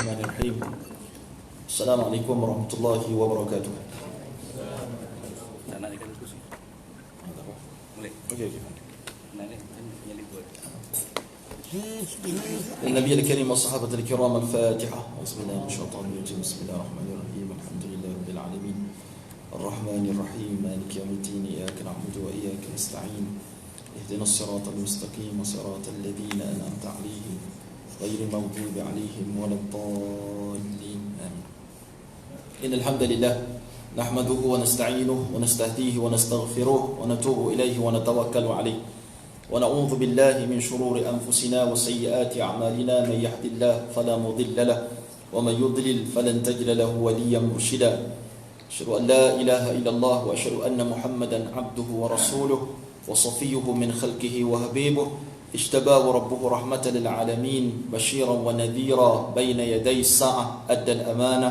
Bismillahirrahmanirrahim. Assalamualaikum warahmatullahi wabarakatuh. Okey. النبي الكريم والصحابة الكرام الفاتحة. بسم الله الشيطان الرجيم. بسم الله الرحمن الرحيم. الحمد لله رب العالمين الرحمن الرحيم مالك يوم الدين إياك نعبد وإياك نستعين اهدنا الصراط المستقيم صراط الذين أنعمت عليهم غير المغضوب عليهم ولا الضالين آمين. إن الحمد لله نحمده ونستعينه ونستهديه ونستغفره ونتوب إليه ونتوكل عليه ونعوذ بالله من شرور أنفسنا وسيئات أعمالنا من يهد الله فلا مضل له ومن يضلل فلن تجد له وليا مرشدا أشهد أن لا إله إلا الله وأشهد أن محمدا عبده ورسوله وصفيه من خلقه وحبيبه اجتباه ربه رحمة للعالمين بشيرا ونذيرا بين يدي الساعة أدى الأمانة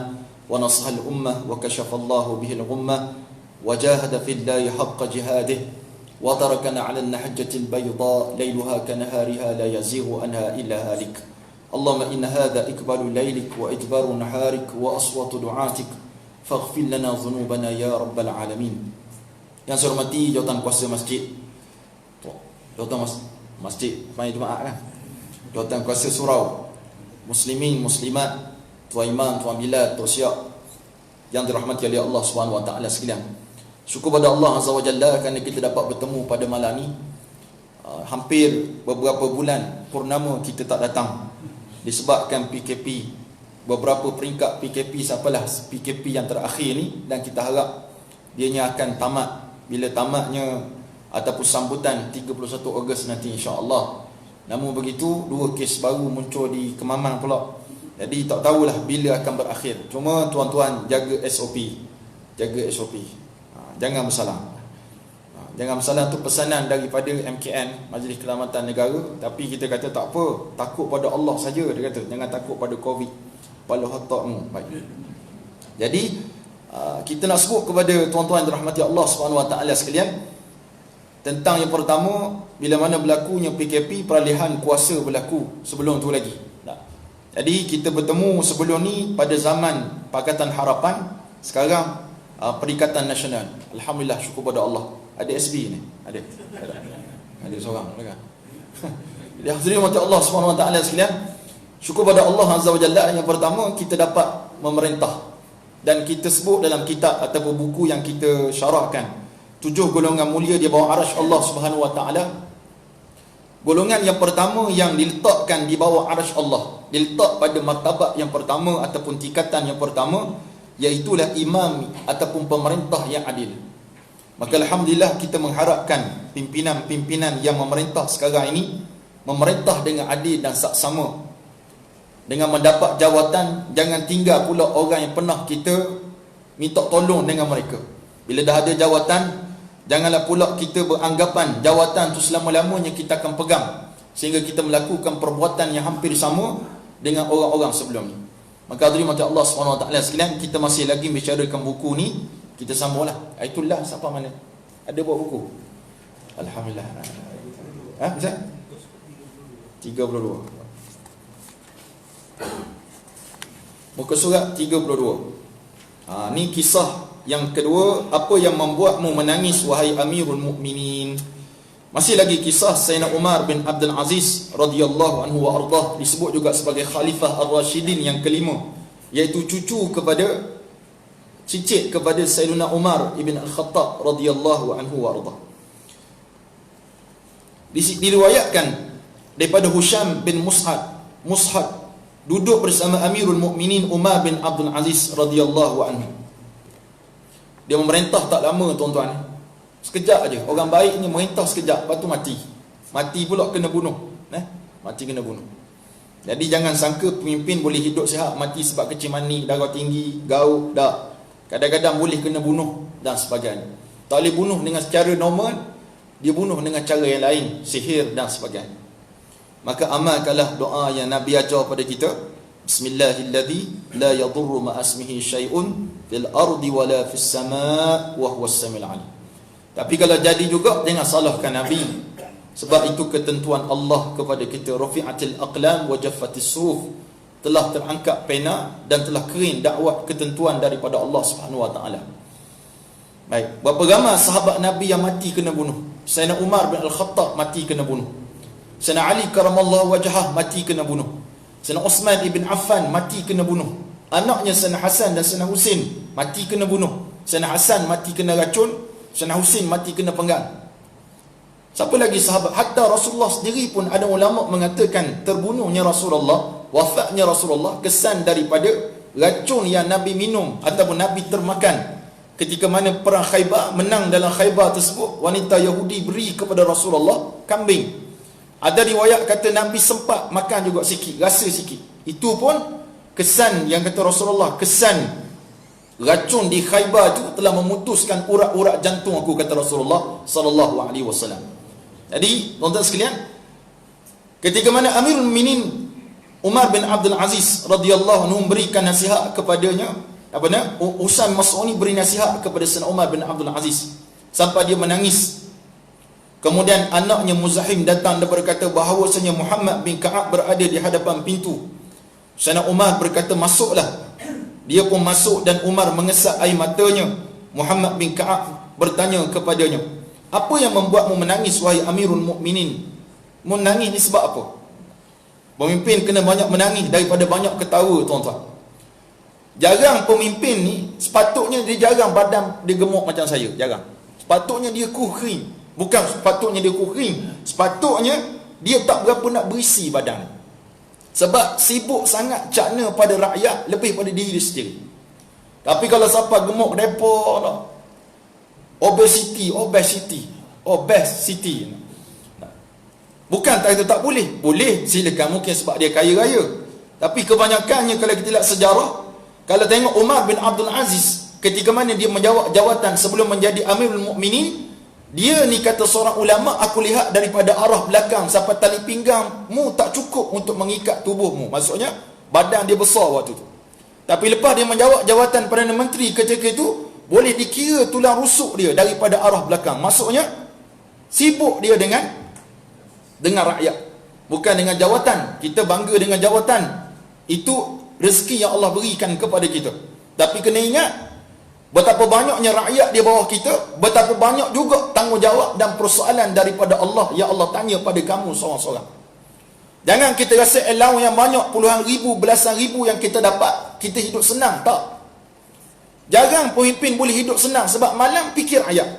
ونصح الأمة وكشف الله به الغمة وجاهد في الله حق جهاده وتركنا على النحجة البيضاء ليلها كنهارها لا يزيغ عنها إلا هالك اللهم إن هذا إقبال ليلك وإدبار نهارك وأصوات دعاتك فاغفر لنا ذنوبنا يا رب العالمين. Yang saya hormati jawatan kuasa masjid, jawatan masjid main Jumaat kan, jawatan kuasa surau, muslimin muslimat, tuan imam, tuan bilal, tuan syiak yang dirahmati oleh Allah Subhanahu wa taala sekalian. Syukur pada Allah Azza wa Jalla kerana kita dapat bertemu pada malam ni. Hampir beberapa bulan purnama kita tak datang disebabkan PKP. Beberapa peringkat PKP sampailah PKP yang terakhir ni, dan kita harap dianya akan tamat. Bila tamatnya ataupun sambutan 31 Ogos nanti insya-Allah. Namun begitu, dua kes baru muncul di Kemamang pula. Jadi tak tahulah bila akan berakhir. Cuma tuan-tuan jaga SOP. Jaga SOP. Jangan bersalah. Jangan bersalah tu pesanan daripada MKN, Majlis Keselamatan Negara. Tapi kita kata tak apa, takut pada Allah saja, dia kata. Jangan takut pada Covid. Wala hatta'mu. Baik. Jadi kita nak sebut kepada tuan-tuan yang dirahmati Allah Subhanahu wa taala sekalian tentang yang pertama, bila mana berlakunya PKP, peralihan kuasa berlaku sebelum tu lagi. Jadi kita bertemu sebelum ni pada zaman Pakatan Harapan, sekarang Perikatan Nasional. Alhamdulillah, syukur pada Allah. Ada SB ni? Ada seorang kan? Jadi hadirin mati Allah Subhanahu wa taala sekalian, syukur pada Allah Azza wa Jalla. Yang pertama, kita dapat memerintah. Dan kita sebut dalam kitab ataupun buku yang kita syarahkan, 7 golongan mulia di bawah arasy Allah Subhanahu wa taala. Golongan yang pertama yang diletakkan di bawah arasy Allah, diletak pada martabat yang pertama ataupun tingkatan yang pertama, iaitulah imam ataupun pemerintah yang adil. Maka alhamdulillah kita mengharapkan pimpinan-pimpinan yang memerintah sekarang ini memerintah dengan adil dan saksama. Dengan mendapat jawatan, jangan tinggal pula orang yang pernah kita minta tolong dengan mereka. Bila dah ada jawatan, janganlah pula kita beranggapan jawatan tu selama-lamanya kita akan pegang, sehingga kita melakukan perbuatan yang hampir sama dengan orang-orang sebelum ni. Maka hadirin mati Allah Subhanahu wa taala sekalian, kita masih lagi bicarakan buku ni. Kita sambunglah. Aitullah siapa mana? Ada buat buku? Alhamdulillah. Bisa? 32. Muka surat 32. Ni kisah yang kedua, apa yang membuatmu menangis wahai Amirul Mukminin. Masih lagi kisah Sayyidina Umar bin Abdul Aziz radhiyallahu anhu wa ardah, disebut juga sebagai Khalifah Ar-Rashidin yang kelima, iaitu cucu kepada cicit kepada Sayyidina Umar ibn Al-Khattab radhiyallahu anhu wa ardah. Diriwayatkan daripada Husham bin Mushad duduk bersama Amirul Mukminin Umar bin Abdul Aziz radhiyallahu anhu. Dia memerintah tak lama tuan-tuan. Sekejap aja. Orang baik ni merintah sekejap, lepas tu mati. Mati pula kena bunuh. Mati kena bunuh. Jadi jangan sangka pemimpin boleh hidup sihat, mati sebab kecil mani, darah tinggi, gauk, tak. Kadang-kadang boleh kena bunuh dan sebagainya. Tak boleh bunuh dengan secara normal, dia bunuh dengan cara yang lain, sihir dan sebagainya. Maka amalkanlah doa yang Nabi ajar pada kita. Bismillahilladzi la yadurru ma'asmihi syai'un fil ardi wala fis sama' wa huwas samiul alim. Tapi kalau jadi juga, jangan salahkan Nabi. Sebab itu ketentuan Allah kepada kita, rafi'atil aqlam wa jaffatis suhuf. telah terangkat pena dan telah kering dakwah ketentuan daripada Allah Subhanahu Wa Taala. Baik, berapa ramai sahabat Nabi yang mati kena bunuh? Sayyidina Umar bin Al-Khattab mati kena bunuh. Sayyidina Ali karamallahu wajhah mati kena bunuh. Sayyidina Uthman ibn Affan mati kena bunuh. Anaknya Sayyidina Hasan dan Sayyidina Husin mati kena bunuh. Sayyidina Hasan mati kena racun, Sayyidina Husin mati kena penggal. Siapa lagi sahabat? Hatta Rasulullah sendiri pun ada ulama mengatakan terbunuhnya Rasulullah, wafatnya Rasulullah kesan daripada racun yang Nabi minum ataupun Nabi termakan ketika mana perang Khaybar. Menang dalam Khaybar tersebut, wanita Yahudi beri kepada Rasulullah kambing. Ada riwayat kata Nabi sempat makan juga sikit, rasa sikit. Itu pun kesan yang kata Rasulullah, kesan racun di Khaybar itu telah memutuskan urat-urat jantung aku, kata Rasulullah sallallahu alaihi wasallam. Jadi, tuan-tuan sekalian, ketika mana Amirul Mukminin Umar bin Abdul Aziz radhiyallahu anhu memberikan nasihat kepadanya, Usain Mas'uni beri nasihat kepada Sayyidina Umar bin Abdul Aziz sampai dia menangis. Kemudian anaknya Muzahim datang dan berkata bahawasanya Muhammad bin Ka'ab berada di hadapan pintu. Sayyidina Umar berkata, masuklah. Dia pun masuk dan Umar mengesap air matanya. Muhammad bin Ka'ab bertanya kepadanya, apa yang membuatmu menangis wahai Amirul Mukminin? Menangis ni sebab apa? Pemimpin kena banyak menangis daripada banyak ketawa, tuan-tuan. Jarang pemimpin ni, sepatutnya dia jarang badan dia gemuk macam saya, jarang. Sepatutnya dia kering. Bukan sepatutnya dia kering, sepatutnya dia tak berapa nak berisi badan. Sebab sibuk sangat cakna pada rakyat lebih pada diri dia sendiri. Tapi kalau siapa gemuk depa lah, obesity. Bukan tak itu tak boleh. Boleh, silakan, mungkin sebab dia kaya raya. Tapi kebanyakannya kalau kita lihat sejarah, kalau tengok Umar bin Abdul Aziz ketika mana dia menjawab jawatan sebelum menjadi Amirul Mukminin, dia ni kata seorang ulama, aku lihat daripada arah belakang sampai tali pinggangmu tak cukup untuk mengikat tubuhmu. Maksudnya badan dia besar waktu tu. Tapi lepas dia menjawab jawatan Perdana Menteri ketika itu, boleh dikira tulang rusuk dia daripada arah belakang. Maksudnya sibuk dia dengan rakyat, bukan dengan jawatan. Kita bangga dengan jawatan, itu rezeki yang Allah berikan kepada kita. Tapi kena ingat betapa banyaknya rakyat di bawah kita, betapa banyak juga tanggungjawab dan persoalan daripada Allah yang Allah tanya pada kamu seorang-seorang. Jangan kita rasa allowance yang banyak, puluhan ribu, belasan ribu yang kita dapat, kita hidup senang. Tak. Jarang pemimpin boleh hidup senang sebab malam fikir rakyat.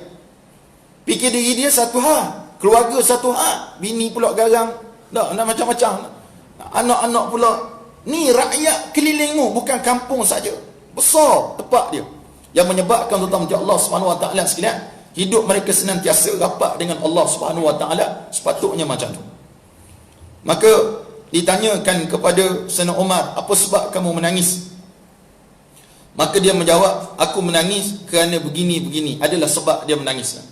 Fikir diri dia satu hal, keluarga satu hal, bini pula garang, nak macam-macam, anak-anak pula. Ni rakyat kelilingmu, bukan kampung saja, besar tepat dia, yang menyebabkan tuan-tuan Allah Subhanahu Wa Taala sekalian, hidup mereka senantiasa rapat dengan Allah Subhanahu Wa Taala. Sepatutnya macam tu. Maka ditanyakan kepada Sayyidina Umar, apa sebab kamu menangis? Maka dia menjawab, aku menangis kerana begini-begini. Adalah sebab dia menangis.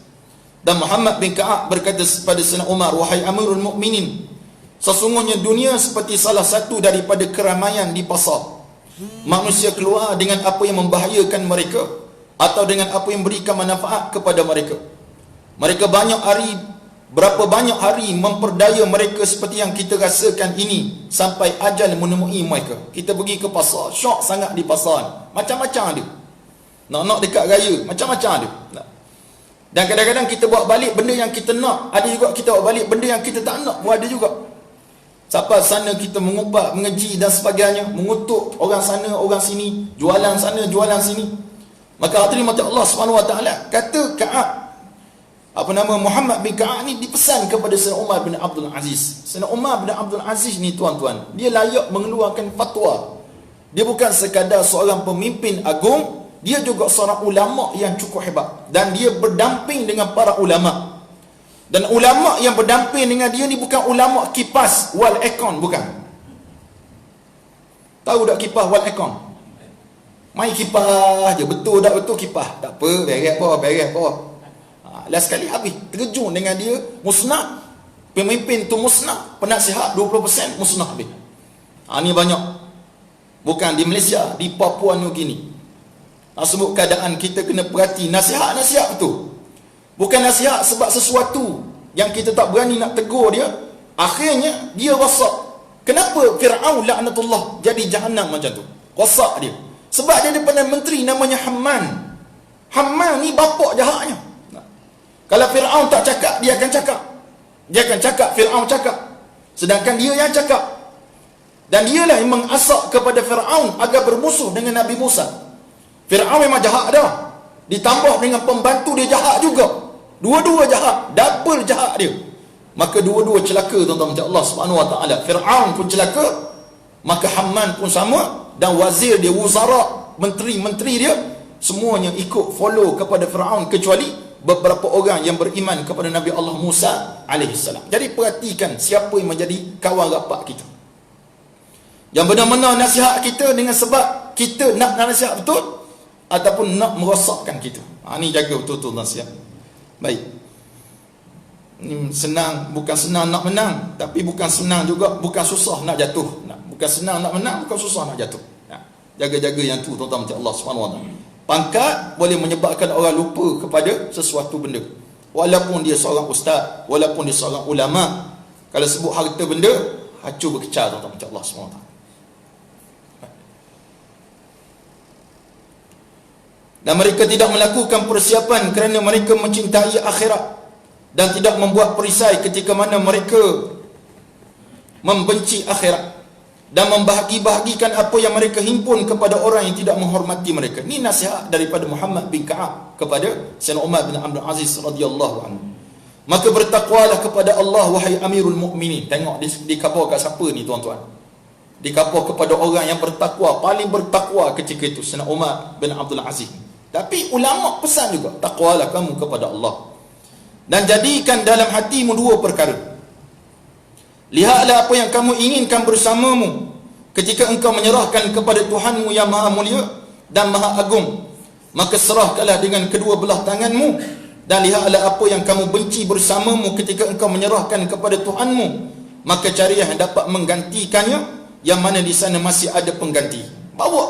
Dan Muhammad bin Ka'ab berkata kepada Sayyidina Umar, wahai Amirul Mukminin, sesungguhnya dunia seperti salah satu daripada keramaian di pasar. Manusia keluar dengan apa yang membahayakan mereka atau dengan apa yang berikan manfaat kepada mereka. Mereka berapa banyak hari memperdaya mereka seperti yang kita rasakan ini sampai ajal menemui mereka. Kita pergi ke pasar, syok sangat di pasar, macam-macam dia. Nak dekat raya, macam-macam dia. Dan kadang-kadang kita bawa balik benda yang kita nak, ada juga kita bawa balik benda yang kita tak nak, pun ada juga. Sampai sana kita mengubah, mengeji dan sebagainya, mengutuk orang sana, orang sini, jualan sana, jualan sini. Maka hadirin mati Allah Subhanahu Wa Taala kata Muhammad bin Ka'ab ni dipesan kepada Sayyidina Umar bin Abdul Aziz. Sayyidina Umar bin Abdul Aziz ni, tuan-tuan, dia layak mengeluarkan fatwa. Dia bukan sekadar seorang pemimpin agung, dia juga seorang ulama yang cukup hebat. Dan dia berdamping dengan para ulama. Dan ulama yang berdamping dengan dia ni bukan ulama kipas wal aircon, bukan. Tahu tak kipas wal aircon? Main kipas je, betul tak betul kipas, tak apa, beres bawah. Last sekali habis, terjun dengan dia, musnah. Pemimpin tu musnah, penasihat 20% musnah habis. Ni banyak. Bukan di Malaysia, di Papua New Guinea. Sebut keadaan kita kena perhati, nasihat betul. Bukan nasihat sebab sesuatu yang kita tak berani nak tegur dia, akhirnya dia rosak. Kenapa Fir'aun laknatullah jadi jahannam macam tu? Rosak dia. Sebab dia ada Perdana Menteri namanya Haman. Haman ni bapak jahatnya. Kalau Fir'aun tak cakap, dia akan cakap. Dia akan cakap, Fir'aun cakap. Sedangkan dia yang cakap. Dan dialah yang mengasak kepada Fir'aun agar bermusuh dengan Nabi Musa. Fir'aun memang jahat dah. Ditambah dengan pembantu dia jahat juga. Dua-dua jahat. Double jahat dia. Maka dua-dua celaka, tuan-tuan macam Allah Subhanahu Wa Taala. Fir'aun pun celaka, maka Haman pun sama, dan wazir dia, wuzara, menteri-menteri dia, semuanya ikut follow kepada Fir'aun kecuali beberapa orang yang beriman kepada Nabi Allah Musa alaihissalam. Jadi perhatikan siapa yang menjadi kawan rapat kita. Yang benar-benar nasihat kita dengan sebab kita nak nasihat betul ataupun nak merosakkan kita. Ni jaga betul-betul nasihat. Baik. Senang, bukan senang nak menang, tapi bukan senang juga, bukan susah nak jatuh. Bukan senang nak menang, bukan susah nak jatuh. Jaga-jaga yang tu, tuan-tuan macam Allah Subhanahu Wa Taala. Pangkat boleh menyebabkan orang lupa kepada sesuatu benda. Walaupun dia seorang ustaz, walaupun dia seorang ulama, kalau sebut harta benda, hancur berkecah, tuan-tuan macam Allah Subhanahu Wa Taala. Dan mereka tidak melakukan persiapan kerana mereka mencintai akhirat, dan tidak membuat perisai ketika mana mereka membenci akhirat, dan membahagi-bahagikan apa yang mereka himpun kepada orang yang tidak menghormati mereka. Ini nasihat daripada Muhammad bin Ka'ab kepada Sayyidina Umar bin Abdul Aziz radhiyallahu anhu. Maka bertakwalah kepada Allah wahai Amirul Mukminin. Tengok dikabur kat siapa ni, tuan-tuan? Dikabur kepada orang yang bertakwa, paling bertakwa ketika itu, Sayyidina Umar bin Abdul Aziz. Tapi ulama pesan juga, takwalah kamu kepada Allah, dan jadikan dalam hatimu dua perkara. Lihatlah apa yang kamu inginkan bersamamu ketika engkau menyerahkan kepada Tuhanmu yang maha mulia dan maha agung. Maka serahkanlah dengan kedua belah tanganmu. Dan lihatlah apa yang kamu benci bersamamu ketika engkau menyerahkan kepada Tuhanmu. Maka carilah yang dapat menggantikannya, yang mana di sana masih ada pengganti.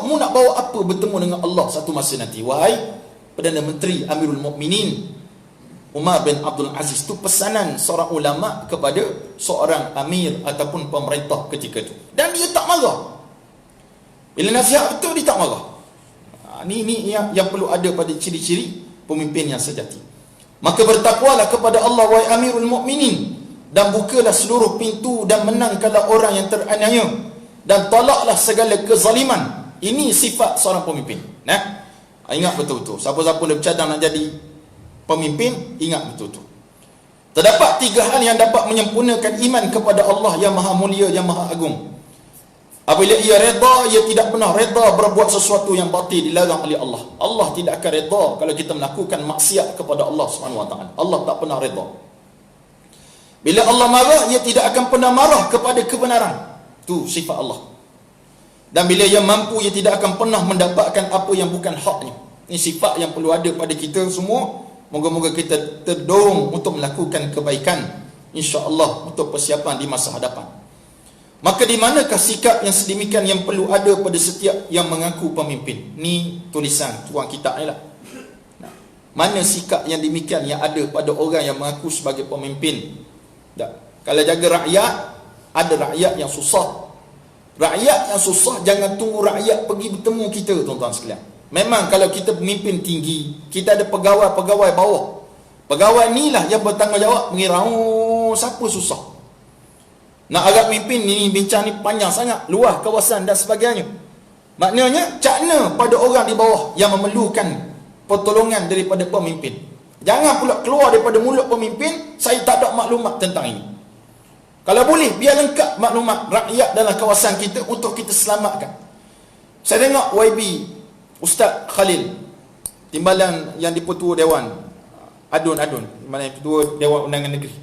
Mu nak bawa apa bertemu dengan Allah satu masa nanti? Wahai Perdana Menteri Amirul Mukminin Umar bin Abdul Aziz, itu pesanan seorang ulama kepada seorang amir ataupun pemerintah ketika itu. Dan dia tak marah. Bila nasihat betul, dia tak marah. Ini yang perlu ada pada ciri-ciri pemimpin yang sejati. Maka bertakwalah kepada Allah wahai Amirul Mukminin, dan bukalah seluruh pintu dan menangkanlah orang yang teraniaya, dan tolaklah segala kezaliman. Ini sifat seorang pemimpin. Ingat betul-betul. Siapa-siapa yang bercadang nak jadi pemimpin, ingat betul-betul. Terdapat tiga hal yang dapat menyempurnakan iman kepada Allah yang maha mulia, yang maha agung. Apabila ia reda, ia tidak pernah reda berbuat sesuatu yang batil dilarang oleh Allah. Allah tidak akan reda kalau kita melakukan maksiat kepada Allah Subhanahu Wa Taala. Allah tak pernah reda. Bila Allah marah, ia tidak akan pernah marah kepada kebenaran. Itu sifat Allah. Dan bila ia mampu, ia tidak akan pernah mendapatkan apa yang bukan haknya. Ini sifat yang perlu ada pada kita semua. Moga-moga kita terdorong untuk melakukan kebaikan, insya-Allah, untuk persiapan di masa hadapan. Maka di manakah sikap yang sedemikian yang perlu ada pada setiap yang mengaku pemimpin? Ni tulisan tuan kitab ni lah. Mana sikap yang demikian yang ada pada orang yang mengaku sebagai pemimpin? Kalau jaga rakyat, ada rakyat yang susah. Rakyat yang susah, jangan tunggu rakyat pergi bertemu kita, tuan-tuan sekalian. Memang kalau kita pemimpin tinggi, kita ada pegawai-pegawai bawah. Pegawai ni lah yang bertanggungjawab mengira, siapa susah. Nak agak pemimpin ni, bincang ni panjang sangat, luas kawasan dan sebagainya. Maknanya, cakna pada orang di bawah yang memerlukan pertolongan daripada pemimpin. Jangan pula keluar daripada mulut pemimpin, saya tak ada maklumat tentang ini. Kalau boleh, biar lengkap maklumat rakyat dalam kawasan kita untuk kita selamatkan. Saya tengok YB Ustaz Khalil, timbalan yang di-Pertua Dewan Adun, mana Pertua Dewan Undangan Negeri.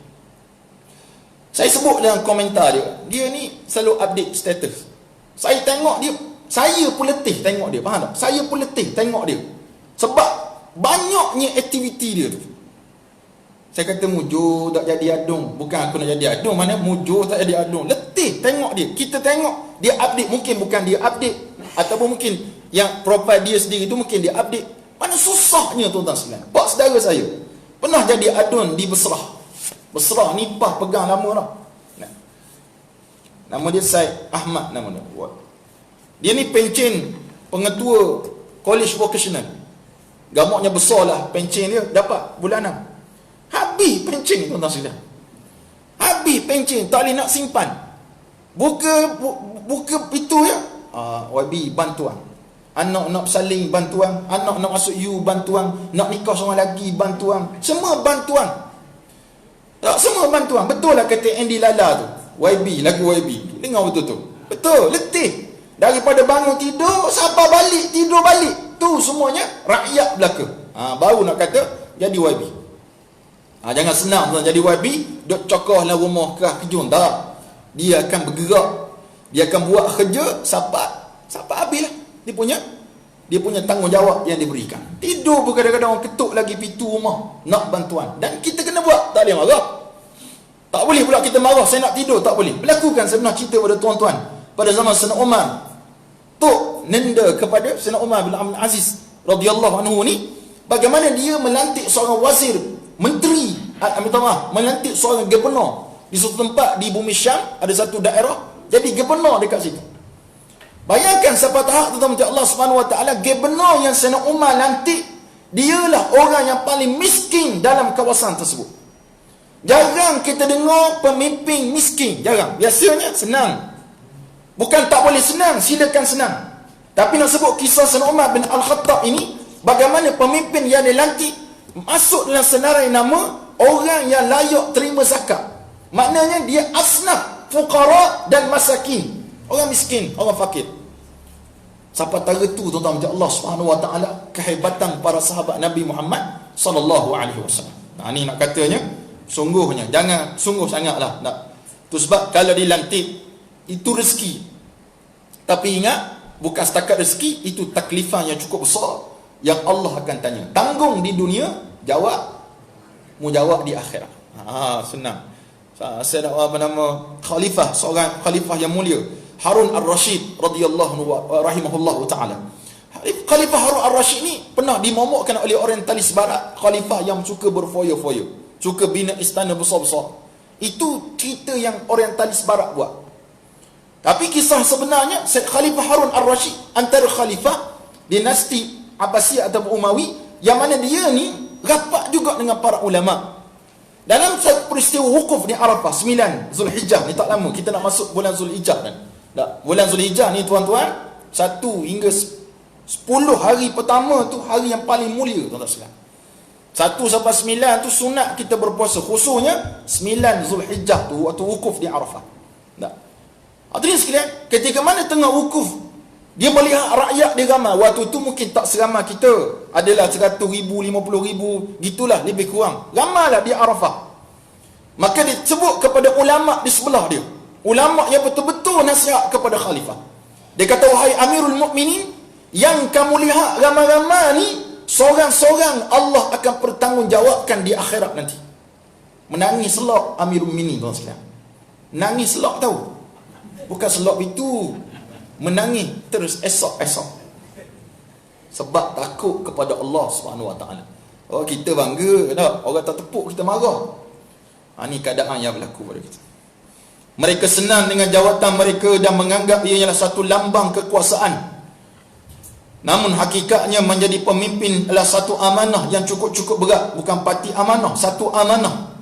Saya sebut dalam komentar dia ni selalu update status. Saya tengok dia, saya pun letih tengok dia, faham tak? Saya pun letih tengok dia. Sebab banyaknya aktiviti dia tu. Saya kata mujur tak jadi adung. Bukan aku nak jadi adung, mana mujur tak jadi adung. Letih tengok dia. Kita tengok dia update, mungkin bukan dia update, ataupun mungkin yang profile dia sendiri tu mungkin dia update. Mana susahnya, tuan-tuan sekalian. Pak saudara saya pernah jadi adun di Besrah. Besrah ni PAH pegang lama dah. Nama dia Syed Ahmad nama dia. Dia ni pencen pengetua College Vocational. Gamaknya besar lah pencen dia, dapat bulanan. Habis pencen tuan-tuan sekalian. Habis pencen, tak boleh nak simpan. Buka pintu ya. YB bantuan. Anak nak saling bantuan, anak nak masuk U bantuan, nak nikah seorang lagi bantuan. Semua bantuan. Tak, semua bantuan. Betul lah kata Andy Lala tu. YB, lagu YB. Dengar betul tu. Betul, letih. Daripada bangun tidur sampai balik, tidur balik. Tu semuanya rakyat belaka. Baru nak kata jadi YB. Jangan senang tuan jadi YB, duk cokohlah rumah kah kejun. Tak. Dia akan bergerak. Dia akan buat kerja sampai habis lah. Dia punya tanggungjawab yang diberikan. Tidur pun kadang-kadang orang ketuk lagi pintu rumah nak bantuan. Dan kita kena buat, tak boleh marah. Tak boleh pula kita marah, saya nak tidur, tak boleh. Berlakukan saya pernah cerita pada tuan-tuan pada zaman Sayyidina Umar. Tok nenda kepada Sayyidina Umar bin Abdul Aziz radhiyallahu anhu ni, bagaimana dia melantik seorang wazir, menteri, melantik seorang gubernur di suatu tempat di bumi Syam, ada satu daerah, jadi gubernur dekat situ. Bayangkan siapa tahap tuan-tuan Allah Subhanahu Wa Taala, gubernur yang Sayyidina Umar lantik, dialah orang yang paling miskin dalam kawasan tersebut. Jarang kita dengar pemimpin miskin, jarang. Biasanya senang. Bukan tak boleh senang, silakan senang. Tapi nak sebut kisah Sayyidina Umar bin Al-Khattab ini, bagaimana pemimpin yang dilantik masuk dalam senarai nama orang yang layak terima zakat. Maknanya dia asnaf, fuqara dan masakin. Orang miskin, orang fakir. Sampai tara tu tuan-tuan Allah Subhanahu Wa Taala, kehebatan para sahabat Nabi Muhammad sallallahu alaihi wasallam. Ni nak katanya sungguhnya jangan sungguh sangatlah nak. Tu sebab kalau dilantik itu rezeki. Tapi ingat, bukan setakat rezeki, itu taklifah yang cukup besar yang Allah akan tanya. Tanggung di dunia, jawab di akhirat. Senang. Saya nak khalifah, seorang khalifah yang mulia, Harun Ar-Rashid radhiyallahu rahimahullahu taala. Khalifah Harun Ar-Rashid ni pernah dimomokkan oleh orientalis barat, khalifah yang suka berfoya-foya, suka bina istana besar-besar. Itu cerita yang orientalis barat buat. Tapi kisah sebenarnya Khalifah Harun Ar-Rashid antara khalifah dinasti Abbasiyah atau Umawi, yang mana dia ni rapat juga dengan para ulama. Dalam satu peristiwa wukuf di Arafah 9 Zulhijjah ni, tak lama kita nak masuk bulan Zulhijjah kan. Bulan Zulhijjah ni tuan-tuan, 1 hingga 10 hari pertama tu hari yang paling mulia tuan-tuan sekalian. 1 sampai 9 tu sunat kita berpuasa, khususnya 9 Zulhijjah tu waktu wukuf di Arafah. Hadirin sekalian, ketika mana tengah wukuf, dia melihat rakyat dia ramai. Waktu tu mungkin tak seramai kita, adalah 100,000, 50,000, gitulah lebih kurang. Ramailah di Arafah. Maka dia sebut kepada ulama di sebelah dia, ulama yang betul-betul nasihat kepada khalifah. Dia kata, wahai Amirul Mukminin, yang kamu lihat ramai-ramai ni, seorang-seorang Allah akan bertanggungjawabkan di akhirat nanti. Menangis selok Amirul Mukminin tuan sekalian. Nangis selok tahu. Bukan selok itu, menangis terus esok-esok. Sebab takut kepada Allah Subhanahu Wa Taala. Oh, kita bangga tak? Orang tak tepuk kita marah. Ini keadaan yang berlaku pada kita. Mereka senang dengan jawatan mereka dan menganggap ia ialah satu lambang kekuasaan. Namun hakikatnya menjadi pemimpin adalah satu amanah yang cukup-cukup berat. Bukan parti amanah, satu amanah.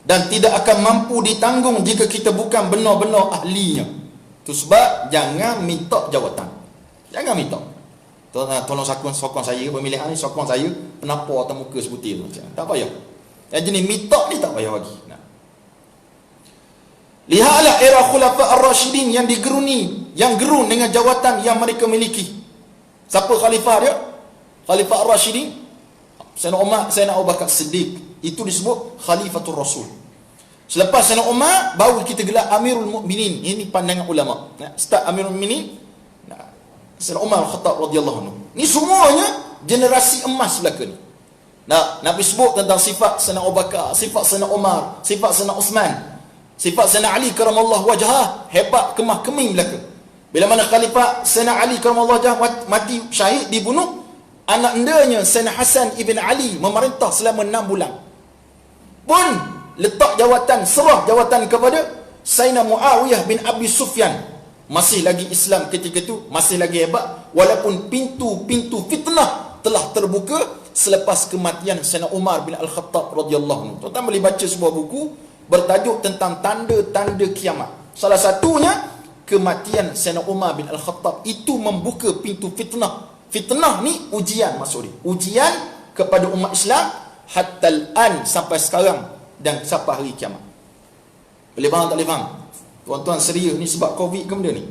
Dan tidak akan mampu ditanggung jika kita bukan benar-benar ahlinya. Itu sebab jangan minta jawatan. Jangan minta. Tolong sokong saya, pemilihan ni sokong saya, penapa atas muka sebutir tu. Tak payah. Yang jenis minta ni tak payah lagi. Lihatlah era Khulafa Ar-Rashidin yang digeruni, yang gerun dengan jawatan yang mereka miliki. Siapa khalifah dia? Khalifah Ar-Rashidin, Sayyidina Umar, Sayyidina Abu Bakar Siddiq. Itu disebut Khalifatul Rasul. Selepas Sayyidina Umar, baru kita gelar Amirul Mukminin. Ini pandangan ulama. Start Amirul Mukminin, Sayyidina Umar Al-Khattab radhiyallahu anhu. Ni semuanya generasi emas belaka ni. Nak sebut tentang sifat Sayyidina Abu Bakar, sifat Sayyidina Umar, sifat Sayyidina Uthman, sifat Sayyidina Ali karamallahu wajhah, hebat kemah keming belaka. Bila mana Khalifah Sayyidina Ali karamallahu wajhah mati syahid, dibunuh, anak endanya Sayyidina Hasan ibn Ali memerintah selama 6 bulan. Pun letak jawatan, serah jawatan kepada Sayyidina Muawiyah bin Abi Sufyan masih lagi Islam ketika itu, masih lagi hebat, walaupun pintu-pintu fitnah telah terbuka selepas kematian Sayyidina Umar bin Al-Khattab radhiyallahu anhu. Tuan-tuan boleh baca sebuah buku bertajuk tentang tanda-tanda kiamat. Salah satunya kematian Sayyidina Umar bin Al-Khattab itu membuka pintu fitnah. Fitnah ni ujian, maksud dia. Ujian kepada umat Islam hatta al-an, sampai sekarang dan sampai hari kiamat. Boleh faham tak boleh faham? Tuan-tuan serius ni sebab Covid ke benda ni?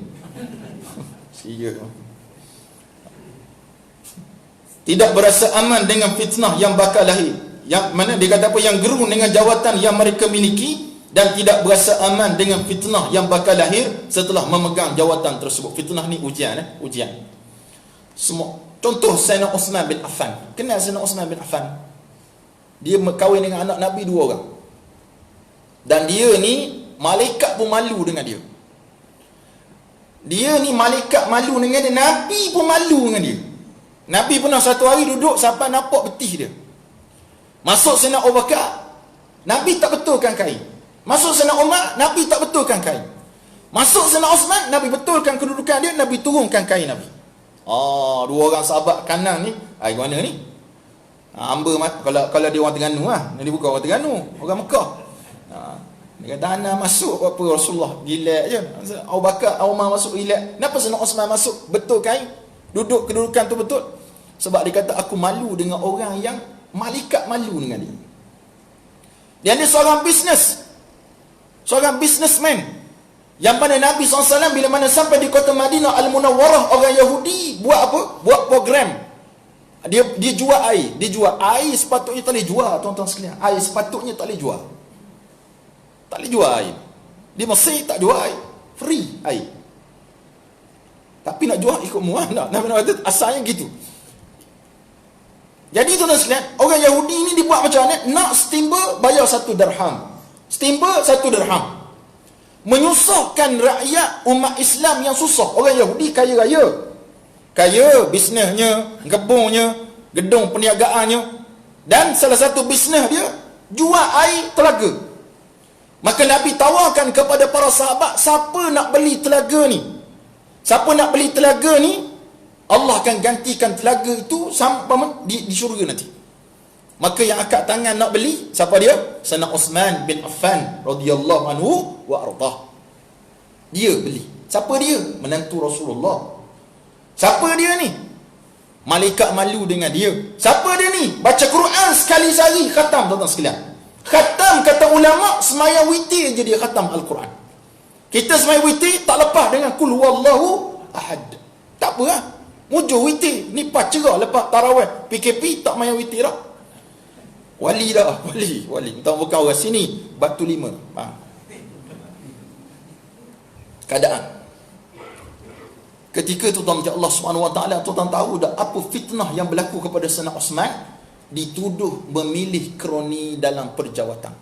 Serius. Tidak berasa aman dengan fitnah yang bakal lahir. Yang mana dia kata apa? Yang gerun dengan jawatan yang mereka miliki, dan tidak berasa aman dengan fitnah yang bakal lahir setelah memegang jawatan tersebut. Fitnah ni ujian, ujian. Semua. Contoh Sayyidina Osman bin Affan. Kenal Sayyidina Osman bin Affan? Dia berkahwin dengan anak Nabi 2 orang. Dan dia ni malaikat pun malu dengan dia. Dia ni malaikat malu dengan dia, Nabi pun malu dengan dia. Nabi pernah satu hari duduk sampai nampak betih dia. Masuk Sayyidina Abu Bakar, Nabi tak betulkan kain. Masuk Sayyidina Umar, Nabi tak betulkan kain. Masuk Sayyidina Osman, Nabi betulkan kedudukan dia, Nabi turunkan kain Nabi. Dua orang sahabat kanan ni, mana ni? Hamba kalau dia orang Terengganu lah. Dia bukan orang Terengganu, orang Mekah. Dia kata, Ana masuk apa Rasulullah, relax je. Abu Bakar, Umar masuk, relax. Kenapa Sayyidina Osman masuk? Betul kain? Duduk kedudukan tu betul? Sebab dia kata, aku malu dengan orang yang malaikat malu dengan dia. Dan dia seorang bisnes, seorang businessman, yang mana Nabi SAW bila mana sampai di kota Madinah Al-Munawwarah, orang Yahudi buat apa? Buat program. Dia jual air. Dia jual air, sepatutnya tak boleh jual, tuan-tuan sekalian. Air sepatutnya tak boleh jual. Tak boleh jual air. Di Mesir tak jual air, free air. Tapi nak jual ikut murah tak. Nabi kata asalnya gitu. Jadi tuan-tuan sekalian, orang Yahudi ni dibuat macam mana? Nak setimba bayar 1 dirham. Setimba 1 dirham. Menyusahkan rakyat umat Islam yang susah. Orang Yahudi kaya raya. Kaya bisnesnya, kebunnya, gedung perniagaannya. Dan salah satu bisnes dia jual air telaga. Maka Nabi tawarkan kepada para sahabat, siapa nak beli telaga ni? Siapa nak beli telaga ni, Allah akan gantikan telaga itu sampai di syurga nanti. Maka yang angkat tangan nak beli, siapa dia? Sayyidina Osman bin Affan radhiyallahu anhu wa ardah. Dia beli. Siapa dia? Menantu Rasulullah. Siapa dia ni? Malaikat malu dengan dia. Siapa dia ni? Baca Quran sekali sehari khatam, tuan-tuan sekalian. Khatam, kata ulama, semayang witir je dia khatam Al-Quran. Kita semayang witir tak lepas dengan kul huwallahu ahad. Tak apa lah. Mujur witir. Ni pas cerah lepas tarawih. PKP tak mayang witir dah. Wali dah. Wali. Minta bukan orang sini. Batu 5. Keadaan. Ketika tuan-tuan macam Allah SWT, tuan-tuan tahu dah apa fitnah yang berlaku kepada Sayyidina Osman. Dituduh memilih kroni dalam perjawatan.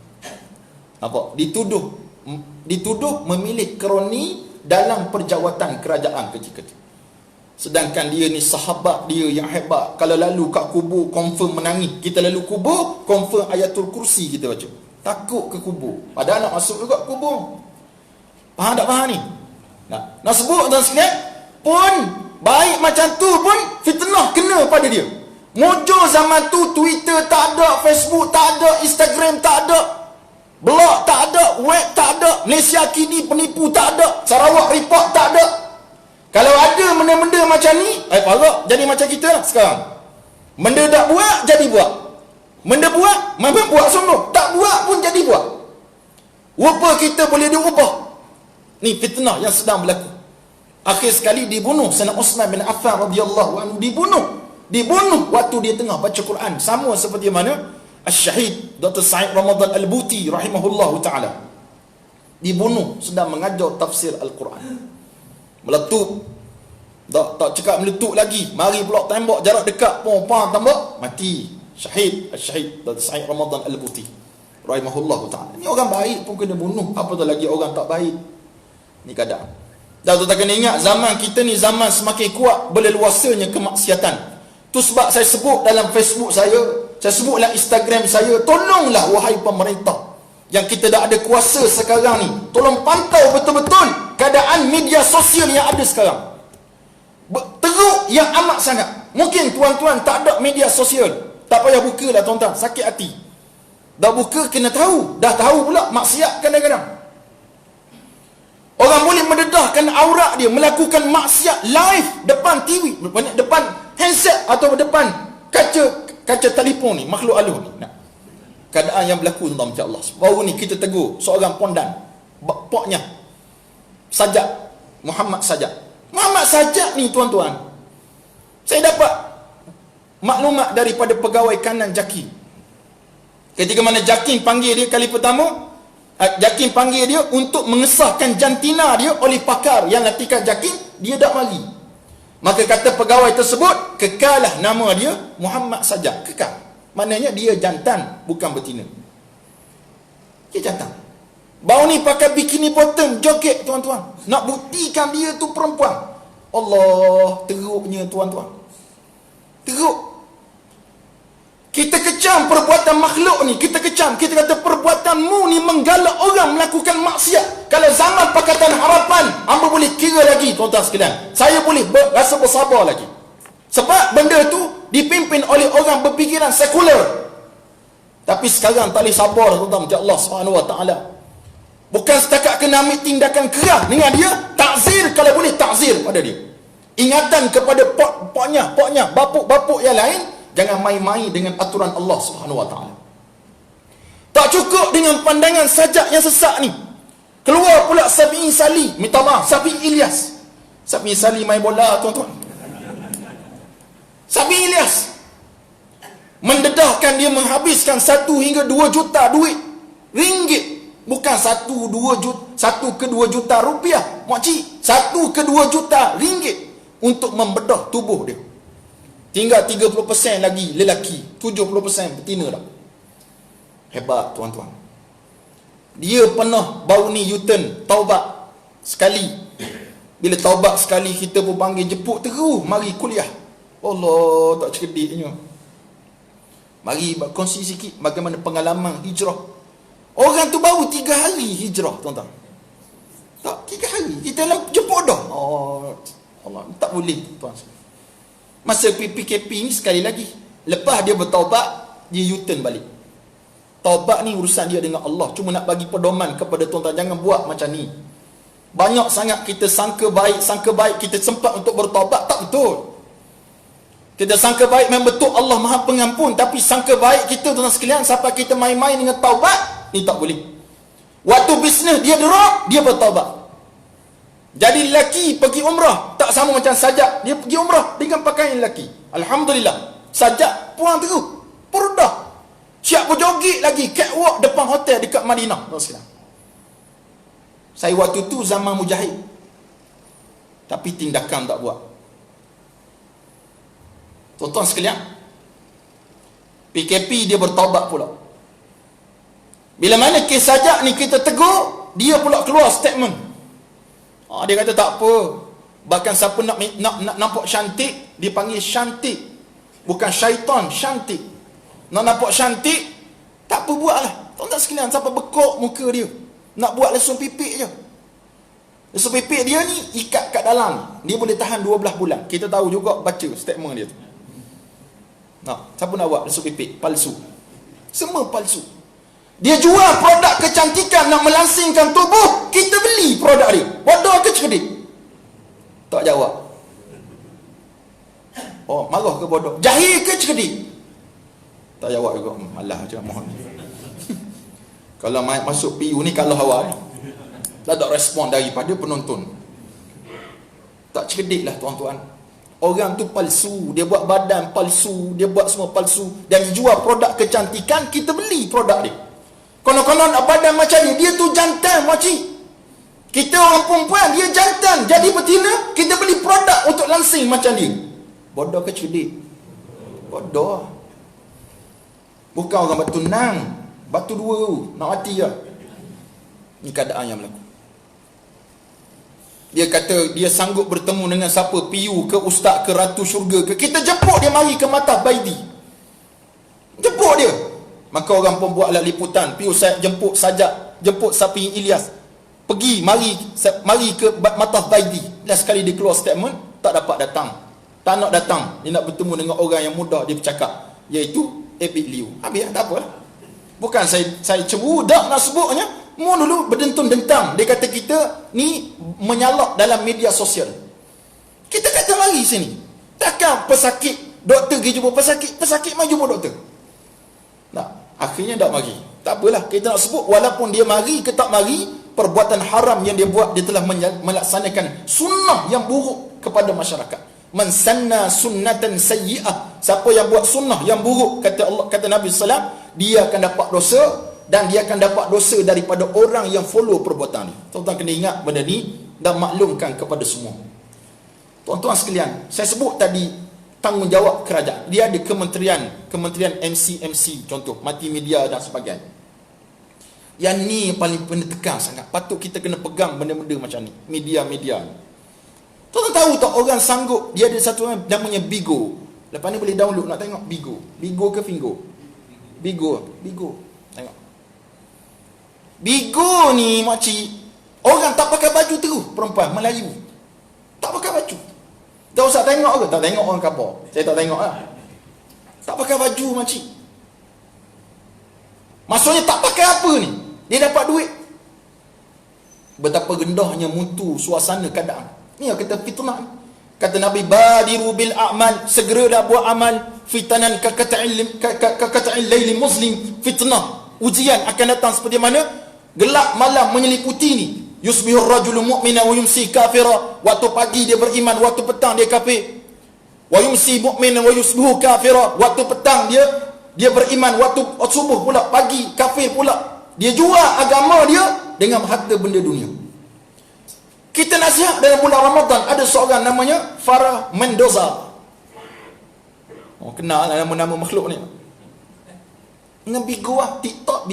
Nampak? Dituduh memilih kroni dalam perjawatan kerajaan ketika itu. Sedangkan dia ni sahabat dia yang hebat. Kalau lalu kat kubur confirm menangis. Kita lalu kubur confirm ayatul kursi kita baca. Takut ke kubur. Padahal nak masuk juga kubur. Faham tak faham ni? Nak sebut tuan sekalian, pun baik macam tu pun fitnah kena pada dia. Mujur zaman tu Twitter tak ada, Facebook tak ada, Instagram tak ada, blog tak ada, web tak ada, Malaysia Kini penipu tak ada, Sarawak Report tak ada. Kalau ada benda-benda macam ni, parah jadi macam kita lah sekarang. Benda tak buat, jadi buat. Benda buat, memang buat sungguh. Tak buat pun jadi buat. Rupa kita boleh diubah. Ni fitnah yang sedang berlaku. Akhir sekali dibunuh Sayyidina Osman bin Affan radhiyallahu anhu, dibunuh waktu dia tengah baca Quran. Sama seperti mana Asy-Syahid Dr. Said Ramadan Al-Buti rahimahullahu ta'ala dibunuh sedang mengajar tafsir Al-Quran. Meletup. Tak cakap meletup lagi, mari pula tembak jarak dekat, tembak, mati. Asy-Syahid Dr. Said Ramadan Al-Buti rahimahullahu ta'ala. Ni orang baik pun kena bunuh, apatah lagi orang tak baik. Ni keadaan. Dan tuan-tuan kena ingat, zaman kita ni zaman semakin kuat berleluasanya kemaksiatan. Tu sebab saya sebut dalam Facebook saya sebut dalam Instagram saya, tolonglah wahai pemerintah, Yang kita dah ada kuasa sekarang ni, tolong pantau betul-betul keadaan media sosial yang ada sekarang. Teruk yang amat sangat. Mungkin tuan-tuan tak ada media sosial, tak payah buka lah tuan-tuan, sakit hati. Dah buka kena tahu, dah tahu pula maksiat kadang-kadang. Orang boleh mendedahkan aurat dia, melakukan maksiat live depan TV, depan handset atau depan kaca telefon ni, makhluk halus ni. Nah, keadaan yang berlaku tentang macam Allah. Baru ni kita tegur seorang pondan, poknya Sajak, Muhammad Sajak ni tuan-tuan, saya dapat maklumat daripada pegawai kanan JAKIM. Ketika mana JAKIM panggil dia kali pertama, JAKIM panggil dia untuk mengesahkan jantina dia oleh pakar yang latihkan JAKIM, dia tak mari. Maka kata pegawai tersebut, kekallah nama dia Muhammad Sajak, kekal. Maknanya dia jantan, bukan betina. Dia jantan. Bau ni pakai bikini bottom, joget tuan-tuan, nak buktikan dia tu perempuan. Allah, teruknya tuan-tuan, teruk. Kita kecam perbuatan makhluk ni, kita kecam, kita kata perbuatanmu ni menggalak orang melakukan maksiat. Kalau zaman Pakatan Harapan, hamba boleh kira lagi tuan-tuan sekalian, saya boleh rasa bersabar lagi. Sebab benda tu dipimpin oleh orang berfikiran sekular. Tapi sekarang tak boleh sabar tuan-tuan, macam Allah SWT. Bukan setakat kena ambil tindakan keras dengan dia, takzir kalau boleh, takzir pada dia. Ingatan kepada poknya, bapuk-bapuk yang lain. Jangan main-main dengan aturan Allah SWT. Tak cukup dengan pandangan Sajak yang sesak ni, keluar pula Safi'i Salih, minta maaf, Safi'i Ilyas. Safi'i Salih main bola tuan-tuan. Safi'i Ilyas mendedahkan dia menghabiskan 1 hingga 2 juta duit ringgit. Bukan 1 ke 2 juta rupiah, makcik, 1 ke 2 juta ringgit untuk membedah tubuh dia. Tinggal 30% lagi lelaki, 70% betina dah. Hebat tuan-tuan. Dia pernah baru ni U-turn, taubat sekali. Bila taubat sekali, kita pun panggil jemput terus, mari kuliah. Allah, tak cerdiknya. Mari kongsi sikit bagaimana pengalaman hijrah. Orang tu baru 3 hari hijrah tuan-tuan. Tak, 3 hari kita jemput dah. Oh Allah, tak boleh tuan. Masa PKP ni sekali lagi, lepas dia bertaubat, dia U-turn balik. Taubat ni urusan dia dengan Allah. Cuma nak bagi pedoman kepada tuan-tuan, jangan buat macam ni. Banyak sangat kita sangka baik kita sempat untuk bertaubat, tak betul. Kita sangka baik memang betul Allah Maha Pengampun, tapi sangka baik kita tuan-tuan sekalian sampai kita main-main dengan taubat, ni tak boleh. Waktu bisnes dia derok, dia bertaubat. Jadi lelaki pergi umrah, tak sama macam Sajak. Dia pergi umrah dengan pakaian lelaki. Alhamdulillah. Sajak puang terus, purdah, siap berjoget lagi, catwalk depan hotel dekat Madinah. Saya waktu tu zaman Mujahid, tapi tindakan tak buat. Tuan-tuan sekalian, PKP dia bertaubat pula. Bila mana kes Sajak ni kita tegur, dia pula keluar statement. Dia kata tak apa, bahkan siapa nak nampak cantik, dipanggil cantik, bukan syaitan, cantik. Nak nampak cantik, tak apa buatlah tuan-tuan sekalian, sampai bekok muka dia, nak buat lesung pipik je. Lesung pipik dia ni ikat kat dalam, dia boleh tahan 12 bulan. Kita tahu juga, baca statement dia tu. Siapa nak buat lesung pipik palsu? Semua palsu. Dia jual produk kecantikan nak melangsingkan tubuh, kita beli produk dia. Bodoh ke cerdik? Tak jawab. Oh, marah ke bodoh? Jahil ke cerdik? Tak jawab juga. Alah je, mohon. Kalau masuk PU ni kalau awal, tak ada respon daripada penonton. Tak cerdik lah tuan-tuan. Orang tu palsu, dia buat badan palsu, dia buat semua palsu, dan dia jual produk kecantikan, kita beli produk dia. Konon-konon badan macam ni, dia tu jantan makcik. Kita orang perempuan, dia jantan jadi betina, kita beli produk untuk langsing macam dia. Bodoh ke cerdik? Bodoh. Bukan orang batu nang, batu 2 nak mati lah. Ni keadaan yang berlaku. Dia kata dia sanggup bertemu dengan siapa, PU ke, ustaz ke, ratu syurga ke, kita jemput dia mari ke Matah Baidi. Jemput dia. Maka orang pun buatlah liputan, piu saya jemput Sajak, jemput Sapi Ilyas, pergi mari ke Mataf Baidi. Last sekali dia keluar statement, tak dapat datang, tak nak datang, dia nak bertemu dengan orang yang mudah dia bercakap, iaitu Epic Liu. Habis tak apa. Bukan saya cemburu dak nak sebutnya. Mu dulu berdentun-dentang, dia kata kita ni menyalak dalam media sosial. Kita kata mari sini, takkan pesakit doktor pergi jumpa pesakit mai jumpa doktor. Nah, akhirnya tak mari. Tak apalah, kita nak sebut walaupun dia mari ke tak mari, perbuatan haram yang dia buat, dia telah melaksanakan sunnah yang buruk kepada masyarakat. Man sanna sunnatan sayyi'ah, siapa yang buat sunnah yang buruk, kata Allah, kata Nabi sallallahu alaihi wasallam, dia akan dapat dosa, dan dia akan dapat dosa daripada orang yang follow perbuatan ni. Tuan-tuan kena ingat benda ni dan maklumkan kepada semua. Tuan-tuan sekalian, saya sebut tadi tanggungjawab kerajaan. Dia ada kementerian MC, contoh multimedia dan sebagainya. Yang ni paling tekan sangat. Patut kita kena pegang benda-benda macam ni, media-media. Tuan-tuan tahu tak orang sanggup, dia ada satu namanya Bigo. Lepas ni boleh download nak tengok Bigo. Bigo ke Fingo? Bigo. Tengok. Bigo ni makcik, orang tak pakai baju terus, perempuan Melayu. Tak pakai baju. Tak usah tengok ke? Tak tengok orang khabar. Saya tak tengok lah. Tak pakai baju makcik. Maksudnya tak pakai apa ni? Dia dapat duit. Betapa rendahnya mutu suasana keadaan. Ni yang kata fitnah. Kata Nabi, badiru bil a'mal, segeralah buat amal, fitanan kakata'il layli muslim, fitnah, ujian akan datang seperti mana gelap malam menyeliputi ni. Yusbihur rajulu mu'mina wa yumsi kafira, waktu pagi dia beriman, waktu petang dia kafir. Wa yumsi mu'mina wa yusbihu kafira, waktu petang dia beriman, waktu subuh pula pagi kafir pula. Dia jual agama dia dengan harta benda dunia. Kita nasihat dalam bulan Ramadan, ada seorang namanya Farah Mendoza. Oh, kenal lah nama-nama makhluk ni. Dengan Bigo lah, TikTok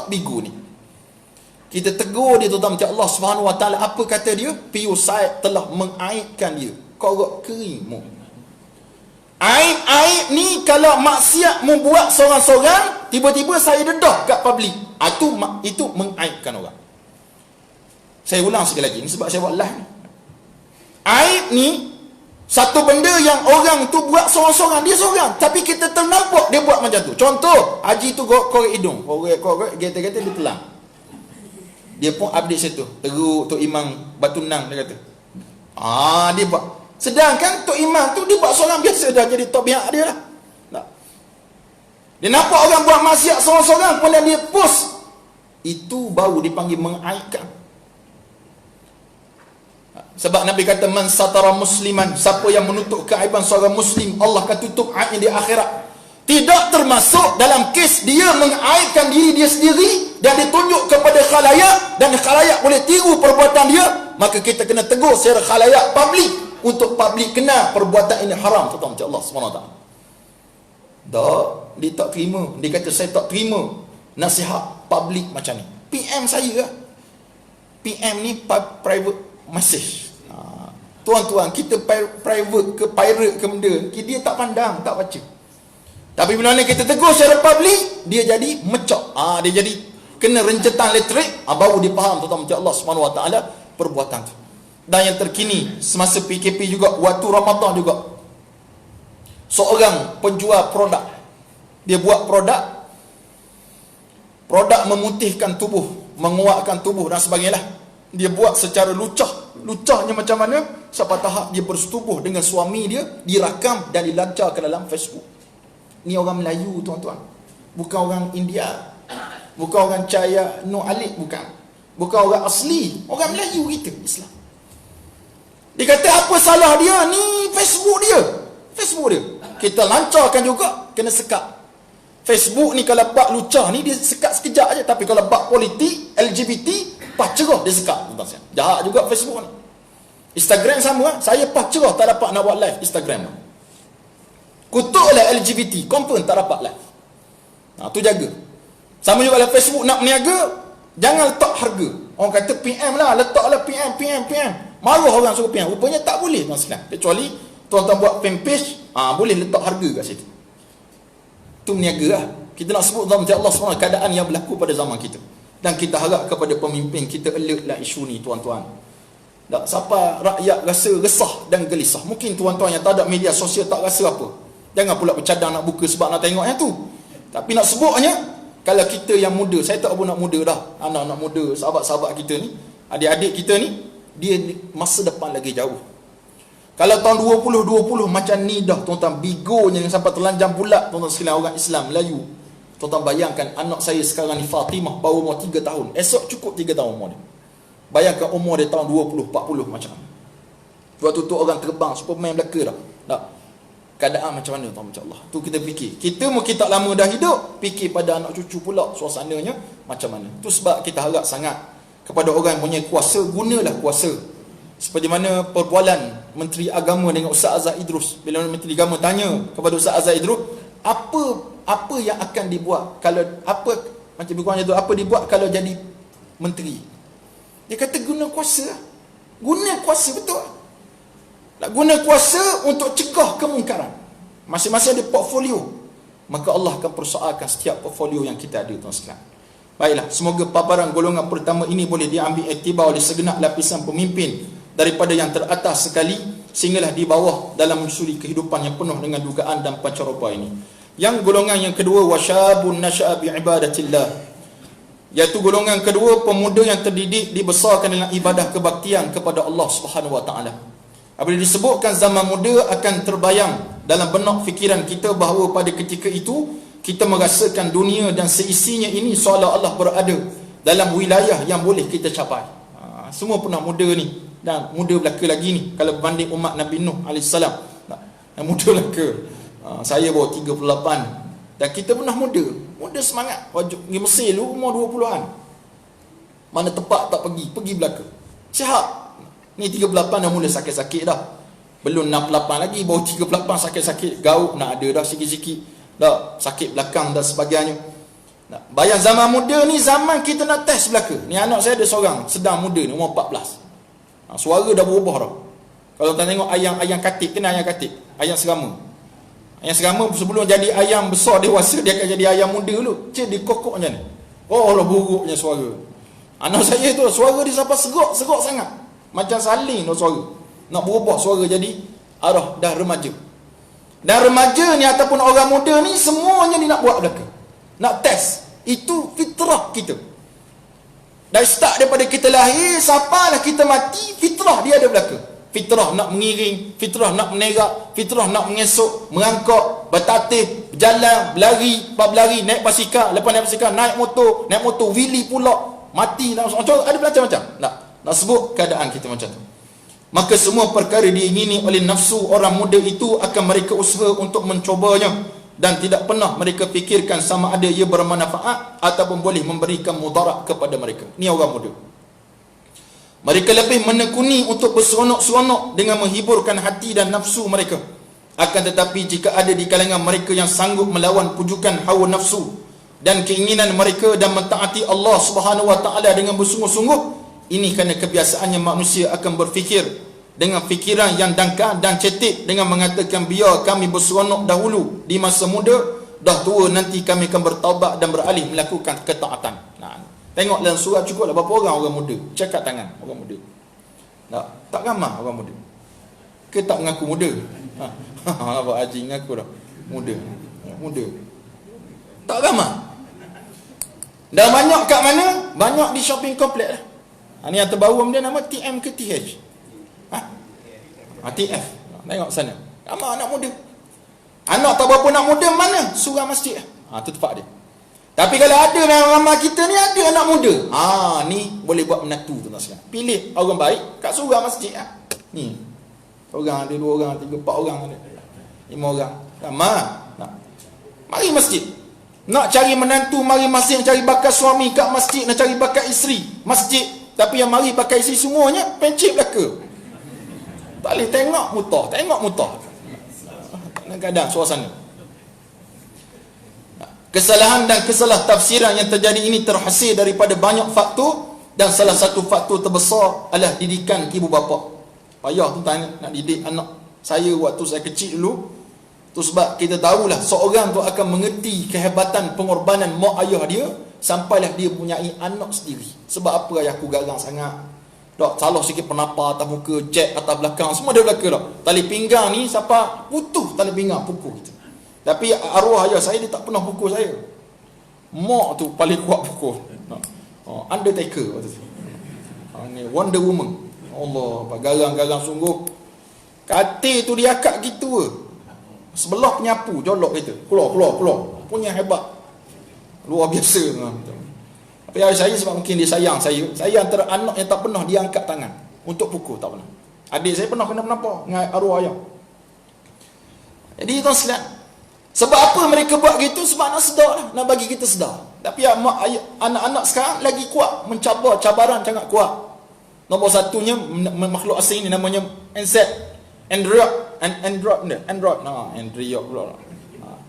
Bigo ni. Kita tegur dia, tuan-tuan, macam Allah Subhanahu Wa Taala apa kata dia? Piu Said telah mengaibkan dia. Korok kering mu. Aib ni kalau maksiat membuat seorang-seorang, tiba-tiba saya dedah kat public, itu mengaibkan orang. Saya ulang sekali lagi ni sebab saya buat live ni. Aib ni satu benda yang orang tu buat seorang-seorang, dia seorang, tapi kita ternampak dia buat macam tu. Contoh, haji tu korek hidung, korek gata-gata dia telang. Dia pun update situ, teruk Tok Imam Batu Nang, dia kata. Dia buat. Sedangkan Tok Imam tu dia buat seorang biasa, dah jadi top pihak dia lah. Tak. Dia nampak orang buat maksiat seorang-seorang, kemudian dia post. Itu baru dipanggil mengaibkan. Sebab Nabi kata, man satara musliman, siapa yang menutup keaiban seorang muslim, Allah akan tutup aibnya di akhirat. Tidak termasuk dalam kes dia mengaibkan diri dia sendiri dan ditunjuk kepada khalayak, dan khalayak boleh tiru perbuatan dia, maka kita kena tegur secara khalayak publik, untuk publik kenal perbuatan ini haram. Tuan-tuan, macam Allah SWT. Tak, dia tak terima. Dia kata, saya tak terima nasihat publik macam ni. PM saya lah. PM ni private message. Tuan-tuan, kita private ke pirate ke benda, dia tak pandang, tak baca. Tapi bila mana kita tegur secara publik, dia jadi mecok. Dia jadi kena rencetan elektrik, baru dia faham, tuan-tuan, macam Allah Subhanahu Wa Taala perbuatan tu. Dan yang terkini semasa PKP juga, waktu Ramadan juga, seorang penjual produk, dia buat produk memutihkan tubuh, menguatkan tubuh dan sebagainya. Dia buat secara lucahnya macam mana, sampai tahap dia bersetubuh dengan suami dia, dirakam dan dilancar ke dalam Facebook. Ni orang Melayu, tuan-tuan, bukan orang India, bukan orang Cahaya Nur Alif, bukan orang asli, orang Melayu kita, Islam. Dia kata apa salah dia? Ni Facebook dia. Kita lancarkan juga, kena sekat. Facebook ni kalau bab lucah ni dia sekat sekejap aja, tapi kalau bab politik LGBT pas cerah dia sekat, tuan-tuan. Jahat juga Facebook ni. Instagram sama, saya pas cerah tak dapat nak buat live Instagram. Kutuklah LGBT, confirm tak dapat live. Tu jaga. Sama juga kalau Facebook nak berniaga, jangan letak harga. Orang kata PM lah, letaklah PM. Marah orang suruh PM. Rupanya tak boleh, tuan-tuan. Kecuali tuan-tuan buat fanpage, boleh letak harga kat situ. Tu berniaga lah. Kita nak sebut zaman Allah SWT keadaan yang berlaku pada zaman kita. Dan kita harap kepada pemimpin kita alertlah isu ni tuan-tuan. Tak siapa rakyat rasa resah dan gelisah. Mungkin tuan-tuan yang tak ada media sosial tak rasa apa. Jangan pula bercadang nak buka sebab nak tengok yang tu. Tapi nak sebutnya, kalau kita yang muda, saya tak apa nak muda dah. Anak-anak muda, sahabat-sahabat kita ni, adik-adik kita ni, dia masa depan lagi jauh. Kalau tahun 2020 macam ni dah tuan-tuan, bigonya sampai terlanjang pula tuan-tuan sekalian orang Islam Melayu. Tuan-tuan bayangkan anak saya sekarang ni Fatimah baru umur 3 tahun. Esok cukup 3 tahun umur dia. Bayangkan umur dia tahun 20, 40 macam mana. Waktu tu orang terbang Superman belaka dah. Tak? Keadaan macam mana tuan macam Allah. Tu kita fikir. Kita mungkin tak lama dah hidup, fikir pada anak cucu pula suasananya macam mana. Tu sebab kita harap sangat kepada orang yang punya kuasa, gunalah kuasa. Seperti mana perbualan Menteri Agama dengan Ustaz Azhar Idrus. Bila Menteri Agama tanya kepada Ustaz Azhar Idrus, apa yang akan dibuat kalau apa macam kurangnya tu, apa dibuat kalau jadi menteri? Dia kata guna kuasa. Guna kuasa betul. Nak guna kuasa untuk cegah kemungkaran. Masing-masing ada portfolio. Maka Allah akan persoalkan setiap portfolio yang kita ada tuan sekalian. Baiklah, semoga paparan golongan pertama ini boleh diambil iktibar oleh segenap lapisan pemimpin daripada yang teratas sekali sehinggalah di bawah dalam menyusuri kehidupan yang penuh dengan dugaan dan pancaroba ini. Yang golongan yang kedua, wasyabun nasya'a bi'ibadatillah, iaitu golongan kedua, pemuda yang terdidik dibesarkan dalam ibadah kebaktian kepada Allah Subhanahu wa taala. Apabila disebutkan zaman muda, akan terbayang dalam benak fikiran kita bahawa pada ketika itu kita merasakan dunia dan seisinya ini seolah Allah berada dalam wilayah yang boleh kita capai. Semua pernah muda ni, dan muda belaka lagi ni kalau berbanding umat Nabi Nuh AS. Yang muda belaka. Saya baru 38 dan kita pernah muda semangat. Pergi Mesir dulu umur 20-an. Mana tepat tak pergi belaka. Sihat. Ni 38 dah mula sakit-sakit dah. Belum 68 lagi, baru 38 sakit-sakit. Gauk nak ada dah sikit-sikit. Dah sakit belakang dan sebagainya. Bayang zaman muda ni, zaman kita nak test belaka. Ni anak saya ada seorang sedang muda ni, umur 14. Suara dah berubah dah. Kalau tuan tengok ayam katik, kena ayam katik, ayam serama. Ayam serama sebelum jadi ayam besar dewasa, dia akan jadi ayam muda dulu. Dia kokok macam ni. Oh lah buruknya suara. Anak saya tu suara dia sampai segak sangat. Macam saling dah suara. Nak berubah suara jadi arah dah remaja. Dan remaja ni ataupun orang muda ni semuanya dia nak buat belaka. Nak test. Itu fitrah kita. Dari start daripada kita lahir sampailah kita mati, fitrah dia ada belaka. Fitrah nak mengiring, fitrah nak menerak, fitrah nak mengesok, merangkak, bertatih, berjalan, berlari, naik basikal, lepas naik basikal naik motor, wheelie pula, mati, macam ada macam-macam. Nak sebut keadaan kita macam tu. Maka semua perkara diingini oleh nafsu orang muda itu akan mereka usaha untuk mencobanya, dan tidak pernah mereka fikirkan sama ada ia bermanfaat ataupun boleh memberikan mudarat kepada mereka. Ni orang muda. Mereka lebih menekuni untuk berseronok-seronok dengan menghiburkan hati dan nafsu mereka. Akan tetapi jika ada di kalangan mereka yang sanggup melawan pujukan hawa nafsu dan keinginan mereka dan mentaati Allah Subhanahu wa taala dengan bersungguh-sungguh, ini kerana kebiasaannya manusia akan berfikir dengan fikiran yang dangkal dan cetek dengan mengatakan biar kami berseronok dahulu di masa muda, dah tua nanti kami akan bertaubat dan beralih melakukan ketaatan. Tengok dalam surat cukuplah berapa orang muda. Cakap tangan orang muda. Tak ramai orang muda. Ke tak mengaku muda? Abang Haji mengaku dah muda. Tak ramai. Dah banyak kat mana? Banyak di shopping complex lah. Ni yang terbaru dia nama TM ke TH? TF. Tengok sana. Ramai anak muda. Anak tak berapa nak muda mana? Surau masjid. Tu tempat dia. Tapi kalau ada ramai kita ni ada anak muda, ni boleh buat menatu tuan-tuan sekalian. Pilih orang baik kat surau masjid ni. Orang ada 2 orang, 3, 4 orang ada. 5 orang. Ramai. Mari masjid. Nak cari menantu, mari masjid. Cari bakat suami kat masjid, nak cari bakat isteri masjid. Tapi yang mari bakat isteri semuanya pencik belaka. Tak boleh tengok mutah. Kadang-kadang suasana. Kesalahan dan kesalah tafsiran yang terjadi ini terhasil daripada banyak faktor, dan salah satu faktor terbesar adalah didikan ibu bapa. Payah tu tanya nak didik anak saya waktu saya kecil dulu. Tu sebab kita tahulah seorang tu akan mengerti kehebatan pengorbanan mak ayah dia sampailah dia mempunyai anak sendiri. Sebab apa ayah aku garang sangat? Tak salah sikit penapa atas muka, jack atas belakang, semua dia belakang tak. Tali pinggang ni siapa putus tali pinggang pukul kita. Tapi arwah ayah saya dia tak pernah pukul saya. Mak tu paling kuat pukul. Undertaker waktu tu. Ni Wonder Woman. Allah, garang-garang sungguh. Katil tu dia akak gitu. Sebelah penyapu jolok kita. Keluar. Punya hebat. Luar biasa. Tapi ayah saya sebab mungkin dia sayang saya. Saya antara anak yang tak pernah dia angkat tangan untuk pukul, tak pernah. Adik saya pernah kena menapa dengan arwah ayah. Jadi tuan sekalian, sebab apa mereka buat gitu? Sebab nak sedar lah, nak bagi kita sedar. Tapi anak-anak sekarang lagi kuat mencabar cabaran sangat kuat. Nombor satunya makhluk asing ni namanya Android pula.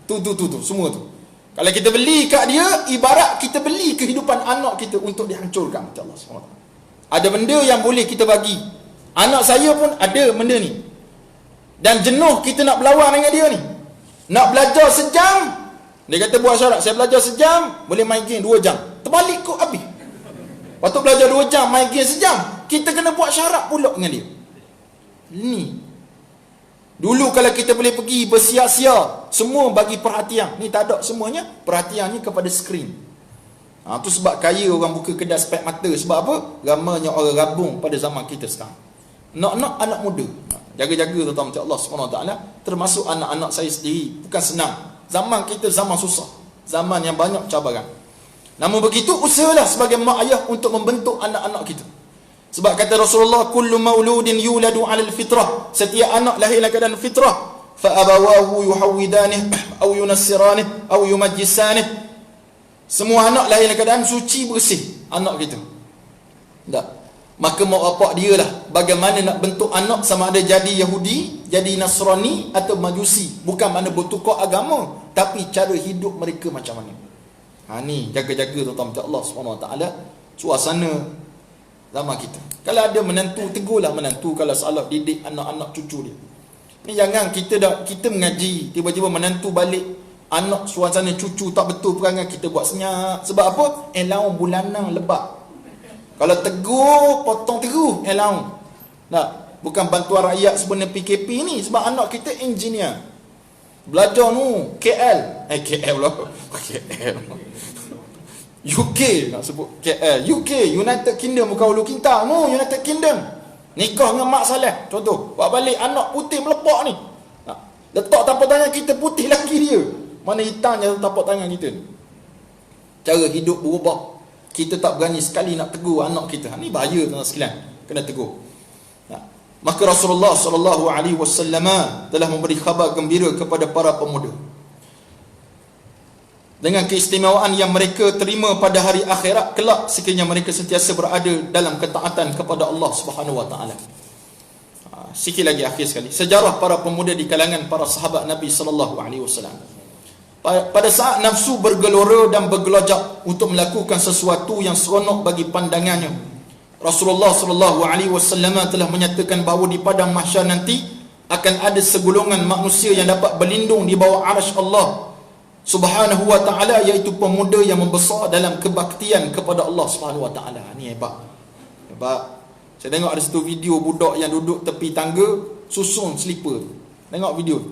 Tu semua tu. Kalau kita beli kat dia, ibarat kita beli kehidupan anak kita untuk dihancurkan oleh Allah SWT. Ada benda yang boleh kita bagi. Anak saya pun ada benda ni. Dan jenuh kita nak berlawan dengan dia ni. Nak belajar sejam, dia kata buat syarat, saya belajar sejam, boleh main game 2 jam. Terbalik kok habis. Waktu belajar 2 jam, main game sejam, kita kena buat syarat pula dengan dia. Ni. Dulu kalau kita boleh pergi bersia-sia, semua bagi perhatian. Ni tak ada semuanya, perhatiannya kepada skrin. Tu sebab kaya orang buka kedai spek mata. Sebab apa? Ramainya orang rabung pada zaman kita sekarang. Nak anak muda. Jaga-jaga tuan-tuan macam Allah SWT. Termasuk anak-anak saya sendiri. Bukan senang. Zaman kita zaman susah. Zaman yang banyak cabaran. Namun begitu, usahalah sebagai mak ayah untuk membentuk anak-anak kita. Sebab kata Rasulullah, kullu mauludin yuladu 'alal fitrah. Setiap anak lahir dalam keadaan fitrah. Fa abawahu yuhawwidanih aw yunassiranih aw yumajjisanih. Semua anak lahir dalam keadaan suci bersih, anak kita. Tak. Maka mak bapak dia lah bagaimana nak bentuk anak, sama ada jadi Yahudi, jadi Nasrani atau Majusi. Bukan mana bertukar agama, tapi cara hidup mereka macam mana. Ni jaga-jaga tuan-tuan Allah SWT. Suasana zaman kita. Kalau ada menantu, tegurlah menantu kalau salah didik anak-anak cucu dia. Ni jangan kita mengaji, tiba-tiba menantu balik, anak suasana cucu tak betul perangai, kita buat senyap. Sebab apa? Laung bulanan lebat. Kalau tegur, potong tegur, laung. Tak, bukan bantuan rakyat sebenarnya PKP ni, sebab anak kita engineer. Belajar nu KL lah. KL. UK nak sebut KL, UK, United Kingdom, bukan Ulu Kinta. United Kingdom. Nikah dengan Mak Saleh. Contoh, buat balik anak putih melepak ni. Letak tapak tangan kita putih lagi dia. Mana hitamnya tapak tangan kita ni. Cara hidup berubah. Kita tak berani sekali nak tegur anak kita. Ni bahaya tuan-tuan sekalian. Kena tegur. Maka Rasulullah SAW telah memberi khabar gembira kepada para pemuda dengan keistimewaan yang mereka terima pada hari akhirat kelak sekiranya mereka sentiasa berada dalam ketaatan kepada Allah Subhanahu Wa Taala. Sikit lagi akhir sekali, sejarah para pemuda di kalangan para sahabat Nabi sallallahu alaihi wasallam. Pada saat nafsu bergelora dan bergelajak untuk melakukan sesuatu yang seronok bagi pandangannya, Rasulullah sallallahu alaihi wasallam telah menyatakan bahawa di padang mahsyar nanti akan ada segolongan manusia yang dapat berlindung di bawah arasy Allah Subhanahu Wa Taala, iaitu pemuda yang membesar dalam kebaktian kepada Allah Subhanahu Wa Taala. Ni hebat. Saya tengok ada satu video budak yang duduk tepi tangga susun selipar. Tengok video.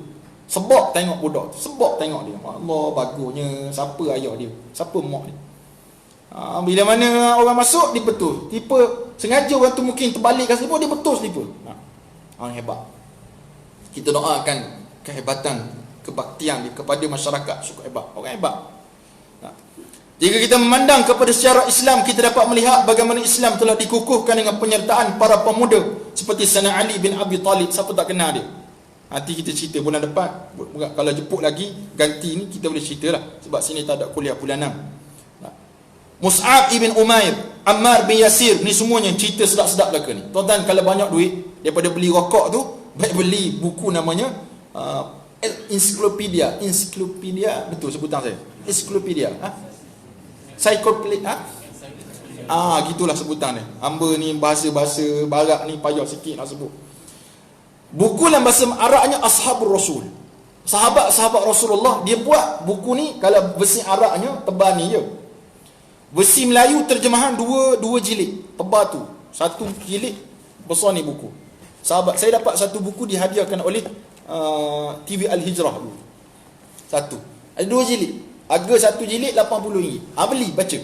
Sebab tengok budak tu. Sebab tengok dia. Allah, bagusnya. Siapa ayah dia? Siapa mak dia? Bila mana orang masuk, dia betul. Tipe sengaja orang tu mungkin terbalikkan selipar, dia betul selipar. Hebat. Kita doakan kehebatan kebaktian dia kepada masyarakat. Cukup hebat. Orang hebat. Jika kita memandang kepada sejarah Islam, kita dapat melihat bagaimana Islam telah dikukuhkan dengan penyertaan para pemuda seperti Sayyidina Ali bin Abi Talib. Siapa tak kenal dia? Nanti kita cerita bulan depan. Kalau jemput lagi ganti ni, kita boleh cerita lah, sebab sini tak ada kuliah bulan 6. Mus'ab ibn Umair, Ammar bin Yasir, ni semuanya cerita sedap-sedap belaka ni. Tuan-tuan kalau banyak duit, daripada beli rokok tu, baik beli buku namanya ensiklopedia, betul sebutan saya. Ensiklopedia, Cyclopedia, gitulah sebutan dia. Hamba ni bahasa-bahasa barat ni payah sikit nak sebut. Buku dalam bahasa Arabnya Ashabur Rasul. Sahabat-sahabat Rasulullah, dia buat buku ni, kalau versi Arabnya tebal ni je. Versi Melayu terjemahan dua jilid, tebal tu. Satu jilid besar ni buku. Sahabat saya dapat satu buku dihadiahkan oleh TV Al-Hijrah dulu. Satu. Ada 2 jilid. Harga satu jilid RM80. Beli, baca.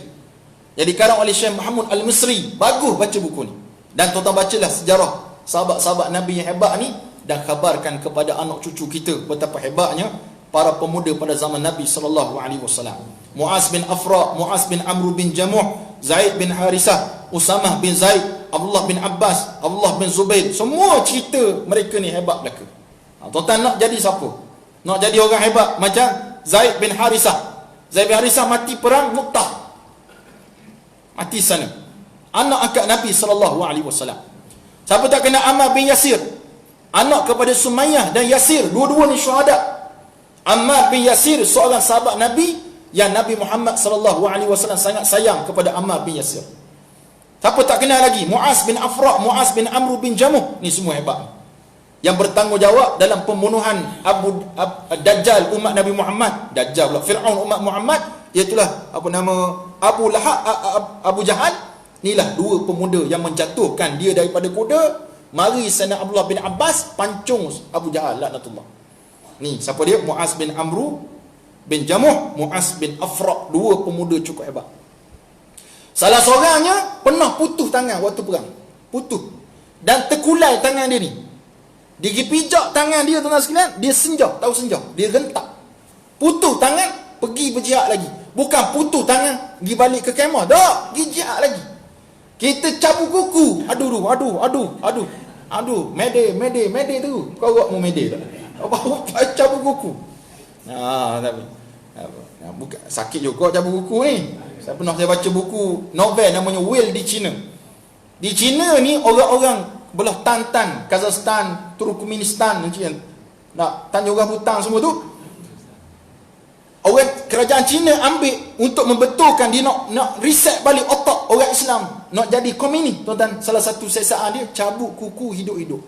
Jadi dikarang oleh Syekh Muhammad Al-Misri. Bagus baca buku ni. Dan tuan-tuan bacalah sejarah sahabat-sahabat Nabi yang hebat ni, dan khabarkan kepada anak cucu kita betapa hebatnya para pemuda pada zaman Nabi SAW. Muaz bin Afra, Muaz bin Amr bin Jamuh, Zaid bin Harisah, Usamah bin Zaid, Abdullah bin Abbas, Abdullah bin Zubair. Semua cerita mereka ni hebat belaka. Tuan-tuan nak jadi siapa? Nak jadi orang hebat macam Zaid bin Harisah. Zaid bin Harisah mati perang Mu'tah, mati sana, anak angkat Nabi SAW. Siapa tak kenal Ammar bin Yasir, anak kepada Sumayyah dan Yasir, dua-dua ni syuhada. Ammar bin Yasir seorang sahabat Nabi yang Nabi Muhammad SAW sangat sayang kepada Ammar bin Yasir. Siapa tak kenal lagi? Muaz bin Afra, Muaz bin Amr bin Jamuh. Ni semua hebat, yang bertanggungjawab dalam pembunuhan Dajjal umat Nabi Muhammad. Dajjal pula, Fir'aun umat Muhammad, iaitulah apa nama, Abu Lahab, Abu Jahal. Inilah dua pemuda yang menjatuhkan dia daripada kuda. Mari Sayyidina Abdullah bin Abbas pancung Abu Jahal laknatullah. Ni siapa dia? Muaz bin Amr bin Jamuh, Muaz bin Afra. Dua pemuda cukup hebat. Salah seorangnya pernah putus tangan waktu perang. Putus. Dan terkulai tangan dia ni. Dia pergi pijak tangan dia, tuan-tuan sekalian. Dia senjah, tahu senjah? Dia rentak. Putus tangan, pergi berjihad lagi. Bukan putus tangan, pergi balik ke kemah. Tak, pergi jihad lagi. Kita cabut kuku. Aduh, mede tu. Kau buat mau mede tak? Apa cabut kuku? Tapi bukan sakit juga cabut kuku ni. Saya pernah baca buku novel namanya Will di China. Di China ni orang-orang belah Tan, Kazakhstan, Turkmenistan macam yang nak Tanjung Butang semua tu. Orang kerajaan Cina ambil untuk membetulkan, dia nak reset balik otak orang Islam, nak jadi komunis. Tuan-tuan, salah satu siasat dia cabut kuku hidup-hidup.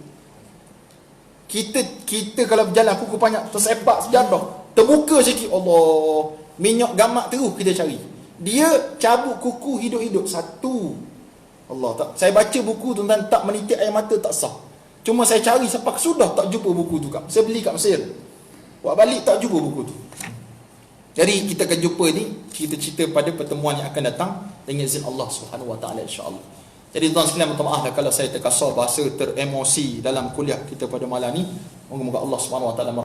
Kita kalau berjalan kuku banyak tersepak sejadah, terbuka sikit, Allah, minyak gamak terus kita cari. Dia cabut kuku hidup-hidup satu. Allah, tak, saya baca buku tuan-tuan, tak menitik air mata, tak sah. Cuma saya cari sampai sudah tak jumpa buku tu kat. Saya beli kat Mesir. Buat balik tak jumpa buku tu. Jadi kita akan jumpa ni cerita-cerita pada pertemuan yang akan datang dengan izin Allah Subhanahu Wa Taala, insya-Allah. Jadi tuan-tuan sekalian, minta maaf kalau saya terkasar bahasa, teremosi dalam kuliah kita pada malam ni. Moga-moga Allah Subhanahu Wa Taala